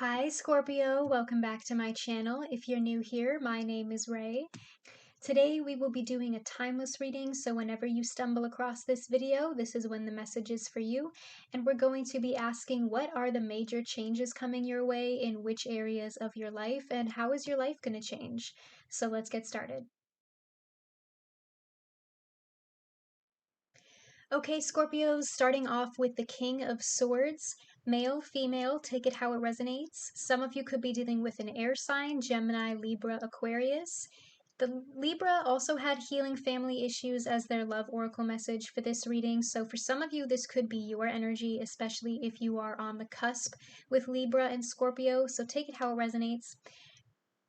Hi Scorpio, welcome back to my channel. If you're new here, my name is Ray. Today we will be doing a timeless reading, so whenever you stumble across this video, this is when the message is for you. And we're going to be asking what are the major changes coming your way in which areas of your life, and how is your life going to change? So let's get started. Okay, Scorpios, starting off with the King of Swords. Male, female, take it how it resonates. Some of you could be dealing with an air sign, Gemini, Libra, Aquarius. The Libra also had healing family issues as their love oracle message for this reading. So for some of you, this could be your energy, especially if you are on the cusp with Libra and Scorpio. So take it how it resonates.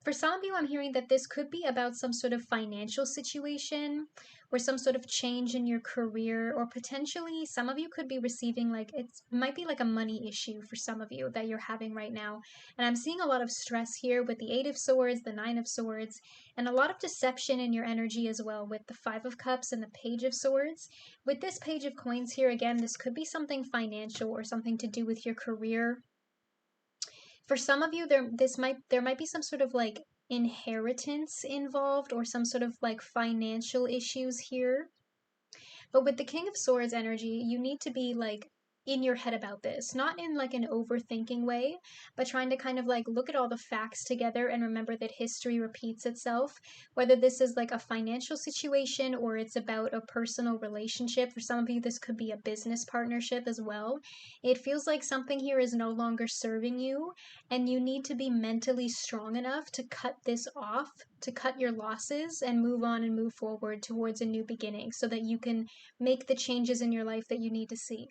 For some of you, I'm hearing that this could be about some sort of financial situation or some sort of change in your career, or potentially some of you could be receiving it might be like a money issue for some of you that you're having right now. And I'm seeing a lot of stress here with the Eight of Swords, the Nine of Swords, and a lot of deception in your energy as well with the Five of Cups and the Page of Swords. With this Page of Coins here, again, this could be something financial or something to do with your career. For some of you, there might be some sort of inheritance involved or some sort of financial issues here. But with the King of Swords energy, you need to be in your head about this, not in an overthinking way, but trying to kind of look at all the facts together and remember that history repeats itself. Whether this is a financial situation or it's about a personal relationship, for some of you this could be a business partnership as well. It feels like something here is no longer serving you, and you need to be mentally strong enough to cut this off, to cut your losses and move on and move forward towards a new beginning so that you can make the changes in your life that you need to see.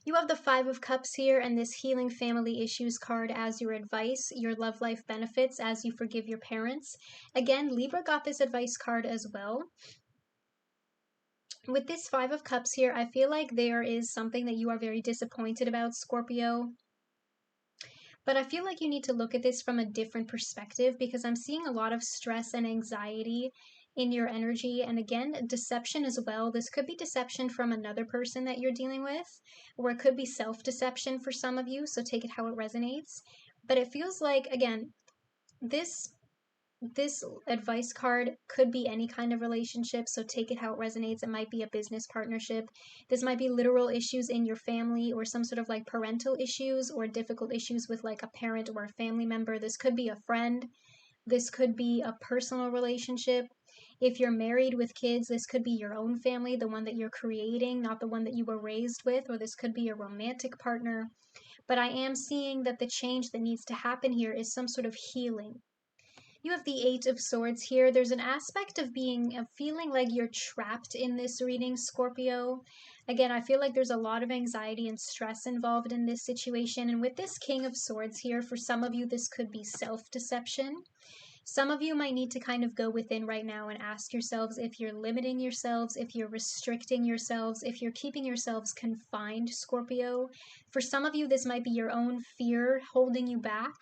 You have the Five of Cups here and this Healing Family Issues card as your advice, your love life benefits as you forgive your parents. Again, Libra got this advice card as well. With this Five of Cups here, I feel like there is something that you are very disappointed about, Scorpio. But I feel like you need to look at this from a different perspective, because I'm seeing a lot of stress and anxiety in your energy. And again, deception as well. This could be deception from another person that you're dealing with, or it could be self-deception for some of you. So take it how it resonates. But it feels like, again, this advice card could be any kind of relationship, so take it how it resonates. It might be a business partnership. This might be literal issues in your family or some sort of parental issues or difficult issues with a parent or a family member. This could be a friend. This could be a personal relationship. If you're married with kids, this could be your own family, the one that you're creating, not the one that you were raised with, or this could be a romantic partner. But I am seeing that the change that needs to happen here is some sort of healing. You have the Eight of Swords here. There's an aspect of feeling like you're trapped in this reading, Scorpio. Again, I feel like there's a lot of anxiety and stress involved in this situation. And with this King of Swords here, for some of you, this could be self-deception. Some of you might need to kind of go within right now and ask yourselves if you're limiting yourselves, if you're restricting yourselves, if you're keeping yourselves confined, Scorpio. For some of you, this might be your own fear holding you back.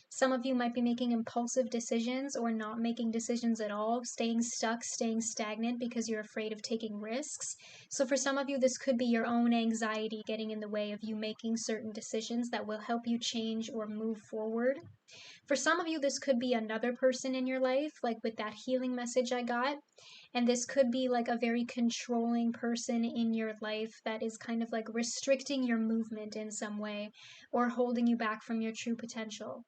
Some of you might be making impulsive decisions or not making decisions at all, staying stuck, staying stagnant because you're afraid of taking risks. So for some of you, this could be your own anxiety getting in the way of you making certain decisions that will help you change or move forward. For some of you, this could be another person in your life, like with that healing message I got. And this could be a very controlling person in your life that is kind of restricting your movement in some way or holding you back from your true potential.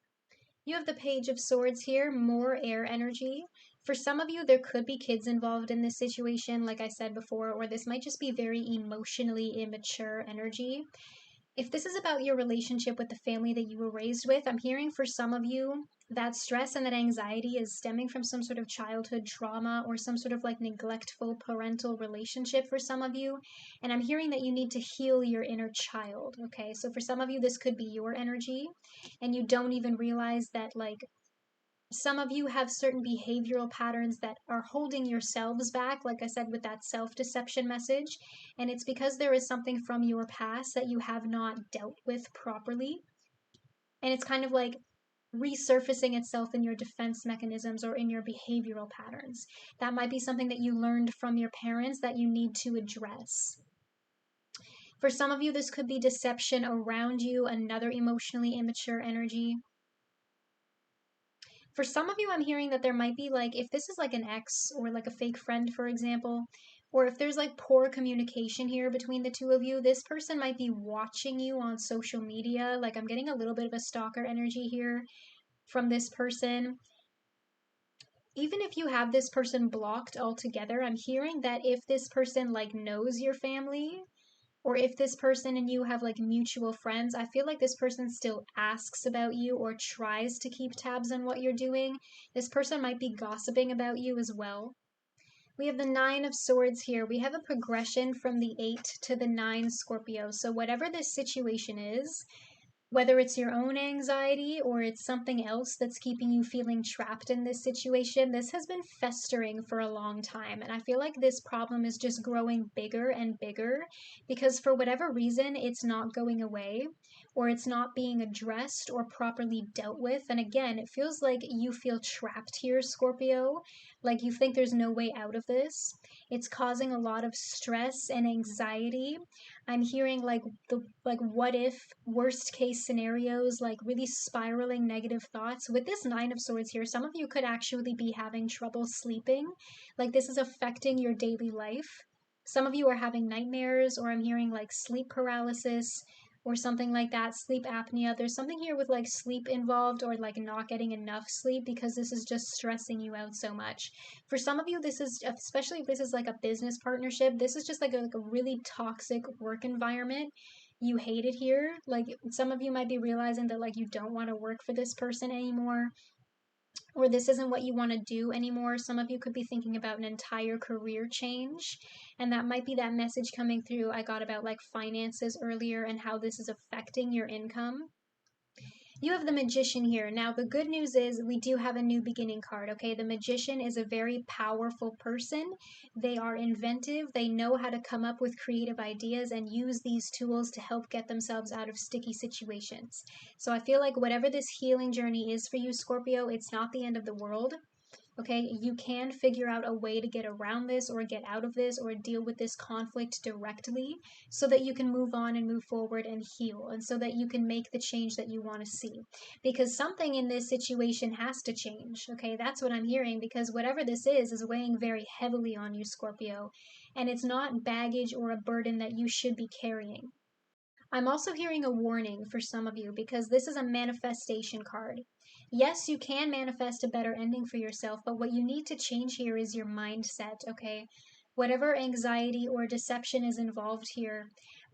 You have the Page of Swords here, more air energy. For some of you, there could be kids involved in this situation, like I said before, or this might just be very emotionally immature energy. If this is about your relationship with the family that you were raised with, I'm hearing for some of you that stress and that anxiety is stemming from some sort of childhood trauma or some sort of neglectful parental relationship for some of you. And I'm hearing that you need to heal your inner child, okay? So for some of you, this could be your energy, and you don't even realize that some of you have certain behavioral patterns that are holding yourselves back, like I said, with that self-deception message. And it's because there is something from your past that you have not dealt with properly. And it's kind of resurfacing itself in your defense mechanisms or in your behavioral patterns. That might be something that you learned from your parents that you need to address. For some of you, this could be deception around you, another emotionally immature energy. For some of you, I'm hearing that there might be like, if this is like an ex or like a fake friend, for example, or if there's like poor communication here between the two of you, this person might be watching you on social media. Like I'm getting a little bit of a stalker energy here from this person. Even if you have this person blocked altogether, I'm hearing that if this person like knows your family, or if this person and you have like mutual friends, I feel like this person still asks about you or tries to keep tabs on what you're doing. This person might be gossiping about you as well. We have the Nine of Swords here. We have a progression from the 8 to the 9, Scorpio. So whatever this situation is, whether it's your own anxiety or it's something else that's keeping you feeling trapped in this situation, this has been festering for a long time. And I feel like this problem is just growing bigger and bigger because for whatever reason, it's not going away or it's not being addressed or properly dealt with. And again, it feels like you feel trapped here, Scorpio, like you think there's no way out of this. It's causing a lot of stress and anxiety. I'm hearing like what if worst case scenarios, like really spiraling negative thoughts. With this 9 of Swords here, some of you could actually be having trouble sleeping. Like this is affecting your daily life. Some of you are having nightmares, or I'm hearing like sleep paralysis or something like that, sleep apnea. There's something here with like sleep involved or like not getting enough sleep because this is just stressing you out so much. For some of you, this is, especially if this is like a business partnership, this is just like a really toxic work environment. You hate it here. Like some of you might be realizing that like you don't want to work for this person anymore, or this isn't what you want to do anymore. Some of you could be thinking about an entire career change, and that might be that message coming through I got about like finances earlier and how this is affecting your income. You have the Magician here. Now, the good news is we do have a new beginning card, okay? The Magician is a very powerful person. They are inventive. They know how to come up with creative ideas and use these tools to help get themselves out of sticky situations. So I feel like whatever this healing journey is for you, Scorpio, it's not the end of the world. Okay, you can figure out a way to get around this or get out of this or deal with this conflict directly so that you can move on and move forward and heal, and so that you can make the change that you want to see. Because something in this situation has to change. Okay, that's what I'm hearing, because whatever this is weighing very heavily on you, Scorpio, and it's not baggage or a burden that you should be carrying. I'm also hearing a warning for some of you because this is a manifestation card. Yes, you can manifest a better ending for yourself, but what you need to change here is your mindset, okay? Whatever anxiety or deception is involved here,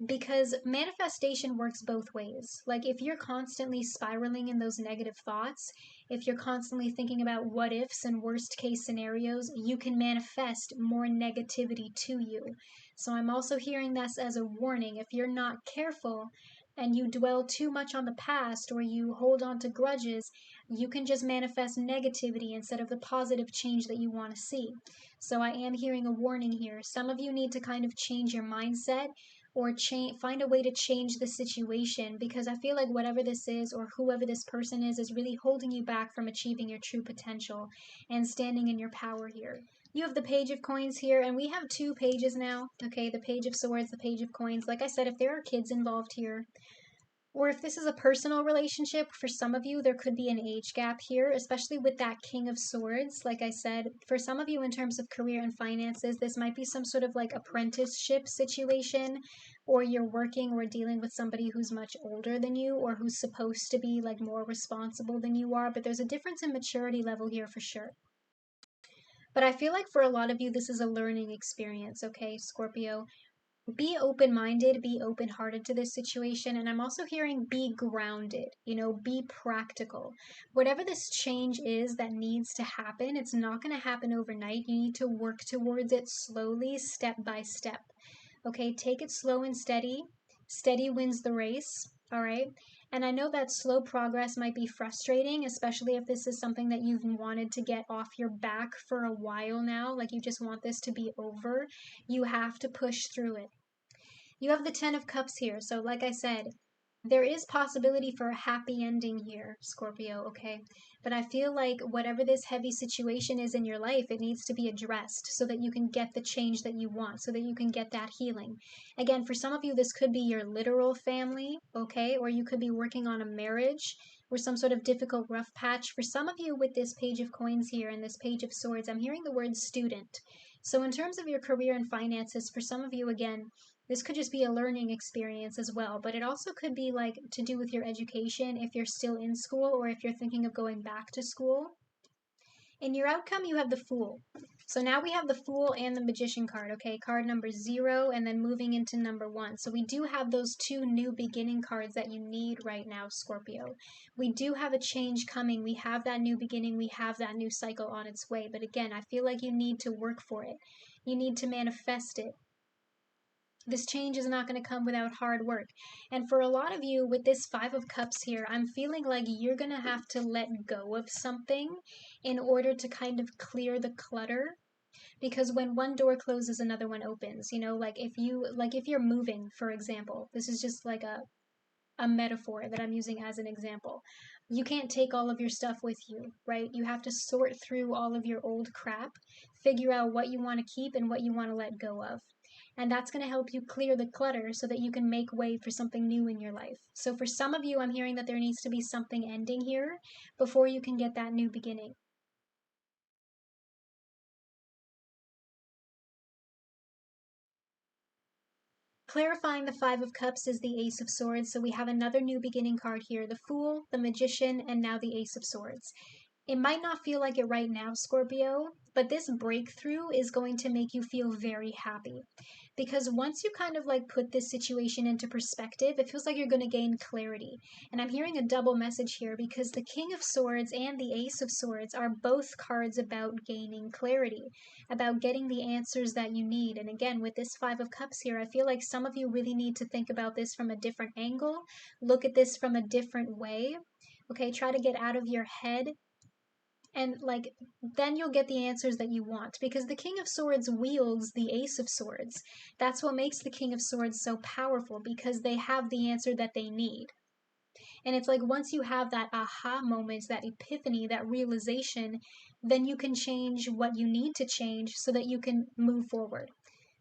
because manifestation works both ways. Like if you're constantly spiraling in those negative thoughts, if you're constantly thinking about what ifs and worst case scenarios, you can manifest more negativity to you. So I'm also hearing this as a warning. If you're not careful and you dwell too much on the past or you hold on to grudges, you can just manifest negativity instead of the positive change that you want to see. So I am hearing a warning here. Some of you need to kind of change your mindset or find a way to change the situation, because I feel like whatever this is or whoever this person is really holding you back from achieving your true potential and standing in your power here. You have the Page of Coins here, and we have two pages now, okay? The Page of Swords, the Page of Coins. Like I said, if there are kids involved here, or if this is a personal relationship, for some of you, there could be an age gap here, especially with that King of Swords. Like I said, for some of you in terms of career and finances, this might be some sort of like apprenticeship situation, or you're working or dealing with somebody who's much older than you or who's supposed to be like more responsible than you are, but there's a difference in maturity level here for sure. But I feel like for a lot of you, this is a learning experience, okay, Scorpio? Be open-minded, be open-hearted to this situation. And I'm also hearing be grounded, be practical. Whatever this change is that needs to happen, it's not going to happen overnight. You need to work towards it slowly, step by step. Okay, take it slow and steady. Steady wins the race, all right? And I know that slow progress might be frustrating, especially if this is something that you've wanted to get off your back for a while now, like you just want this to be over. You have to push through it. You have the Ten of Cups here, so like I said, There is possibility for a happy ending here, Scorpio, okay? But I feel like whatever this heavy situation is in your life, it needs to be addressed so that you can get the change that you want, so that you can get that healing. Again, for some of you, this could be your literal family, okay? Or you could be working on a marriage or some sort of difficult rough patch. For some of you, with this page of coins here and this page of swords, I'm hearing the word student. So in terms of your career and finances, for some of you, again, this could just be a learning experience as well, but it also could be like to do with your education if you're still in school or if you're thinking of going back to school. In your outcome, you have the Fool. So now we have the Fool and the Magician card, okay? Card number 0 and then moving into number 1. So we do have those two new beginning cards that you need right now, Scorpio. We do have a change coming. We have that new beginning. We have that new cycle on its way. But again, I feel like you need to work for it. You need to manifest it. This change is not going to come without hard work. And for a lot of you, with this Five of Cups here, I'm feeling like you're going to have to let go of something in order to kind of clear the clutter. Because when one door closes, another one opens. You know, if you're moving, for example, this is just like a metaphor that I'm using as an example. You can't take all of your stuff with you, right? You have to sort through all of your old crap, figure out what you want to keep and what you want to let go of. And that's going to help you clear the clutter so that you can make way for something new in your life. So for some of you, I'm hearing that there needs to be something ending here before you can get that new beginning. Clarifying the Five of Cups is the Ace of Swords, so we have another new beginning card here, the Fool, the Magician, and now the Ace of Swords. It might not feel like it right now, Scorpio, but this breakthrough is going to make you feel very happy. Because once you kind of like put this situation into perspective, it feels like you're going to gain clarity. And I'm hearing a double message here because the King of Swords and the Ace of Swords are both cards about gaining clarity, about getting the answers that you need. And again, with this Five of Cups here, I feel like some of you really need to think about this from a different angle, look at this from a different way. Okay, try to get out of your head and like then you'll get the answers that you want because the King of Swords wields the Ace of Swords. That's what makes the King of Swords so powerful, because they have the answer that they need. And it's like once you have that aha moment, that epiphany, that realization, then you can change what you need to change so that you can move forward.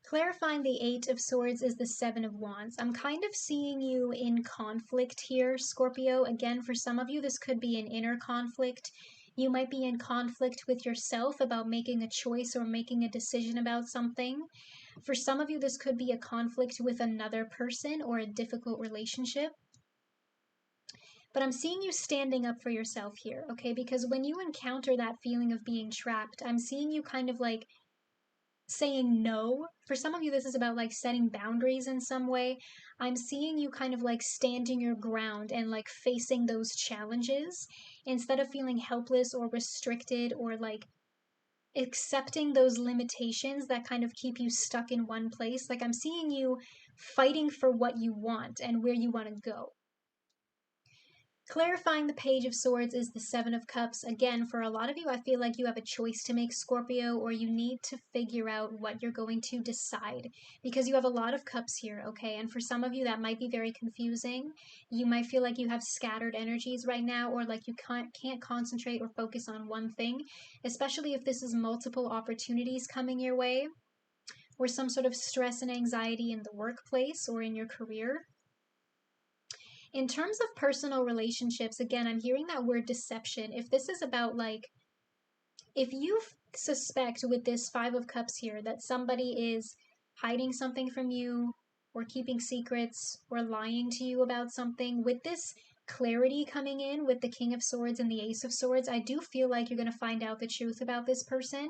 Clarifying the Eight of Swords is the Seven of Wands. I'm kind of seeing you in conflict here, Scorpio. Again, for some of you, this could be an inner conflict. You might be in conflict with yourself about making a choice or making a decision about something. For some of you, this could be a conflict with another person or a difficult relationship. But I'm seeing you standing up for yourself here, okay? Because when you encounter that feeling of being trapped, I'm seeing you kind of like saying no. For some of you, this is about like setting boundaries in some way. I'm seeing you kind of like standing your ground and like facing those challenges instead of feeling helpless or restricted or like accepting those limitations that kind of keep you stuck in one place. Like I'm seeing you fighting for what you want and where you want to go. Clarifying the Page of Swords is the Seven of Cups. Again, for a lot of you, I feel like you have a choice to make, Scorpio, or you need to figure out what you're going to decide because you have a lot of cups here, okay? And for some of you, that might be very confusing. You might feel like you have scattered energies right now, or like you can't concentrate or focus on one thing, especially if this is multiple opportunities coming your way, or some sort of stress and anxiety in the workplace or in your career. In terms of personal relationships, again, I'm hearing that word deception. If this is about like, if you suspect with this Five of Cups here that somebody is hiding something from you or keeping secrets or lying to you about something, with this clarity coming in with the King of Swords and the Ace of Swords, I do feel like you're going to find out the truth about this person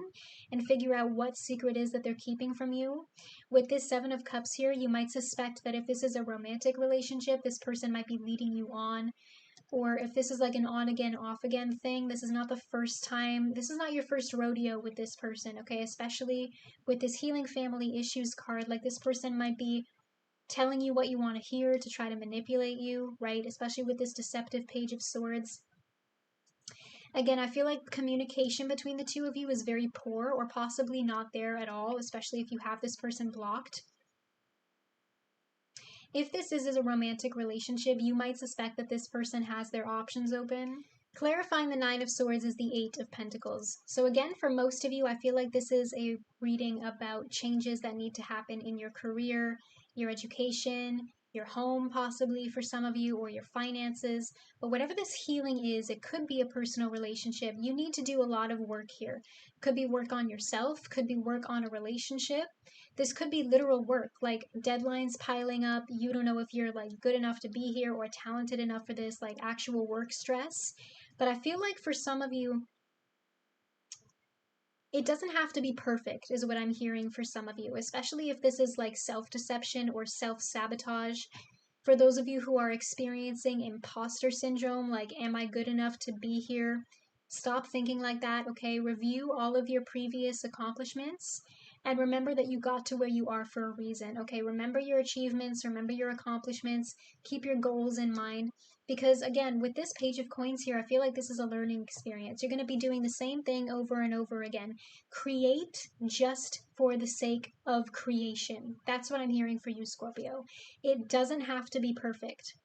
and figure out what secret is that they're keeping from you. With this Seven of Cups here, you might suspect that if this is a romantic relationship, this person might be leading you on. Or if this is like an on again, off again thing, this is not the first time, this is not your first rodeo with this person, okay? Especially with this Healing Family Issues card, like this person might be telling you what you want to hear to try to manipulate you, right? Especially with this deceptive Page of Swords. Again, I feel like communication between the two of you is very poor or possibly not there at all, especially if you have this person blocked. If this is a romantic relationship, you might suspect that this person has their options open. Clarifying the Nine of Swords is the Eight of Pentacles. So again, for most of you, I feel like this is a reading about changes that need to happen in your career, your education, your home possibly for some of you, or your finances. But whatever this healing is, it could be a personal relationship. You need to do a lot of work here. Could be work on yourself, could be work on a relationship. This could be literal work, like deadlines piling up. You don't know if you're like good enough to be here or talented enough for this, like actual work stress. But I feel like for some of you, it doesn't have to be perfect, is what I'm hearing for some of you, especially if this is like self deception or self sabotage. For those of you who are experiencing imposter syndrome, like, am I good enough to be here? Stop thinking like that, okay? Review all of your previous accomplishments and remember that you got to where you are for a reason, okay? Remember your achievements, remember your accomplishments, keep your goals in mind. Because again, with this Page of Coins here, I feel like this is a learning experience. You're going to be doing the same thing over and over again. Create just for the sake of creation. That's what I'm hearing for you, Scorpio. It doesn't have to be perfect.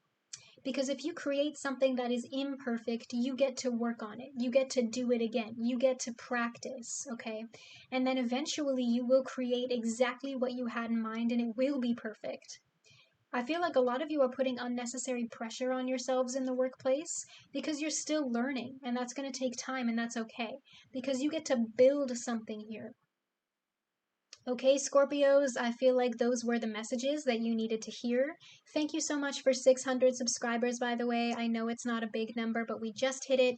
Because if you create something that is imperfect, you get to work on it. You get to do it again. You get to practice, okay? And then eventually you will create exactly what you had in mind and it will be perfect. I feel like a lot of you are putting unnecessary pressure on yourselves in the workplace because you're still learning, and that's going to take time, and that's okay because you get to build something here. Okay, Scorpios, I feel like those were the messages that you needed to hear. Thank you so much for 600 subscribers, by the way. I know it's not a big number, but we just hit it.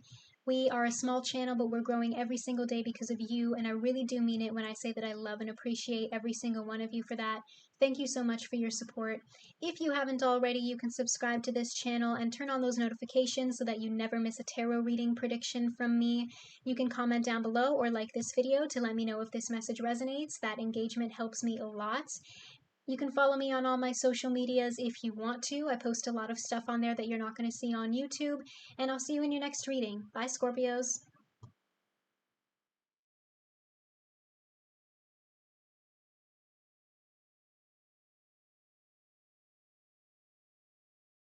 We are a small channel, but we're growing every single day because of you, and I really do mean it when I say that I love and appreciate every single one of you for that. Thank you so much for your support. If you haven't already, you can subscribe to this channel and turn on those notifications so that you never miss a tarot reading prediction from me. You can comment down below or like this video to let me know if this message resonates. That engagement helps me a lot. You can follow me on all my social medias if you want to. I post a lot of stuff on there that you're not going to see on YouTube. And I'll see you in your next reading. Bye, Scorpios.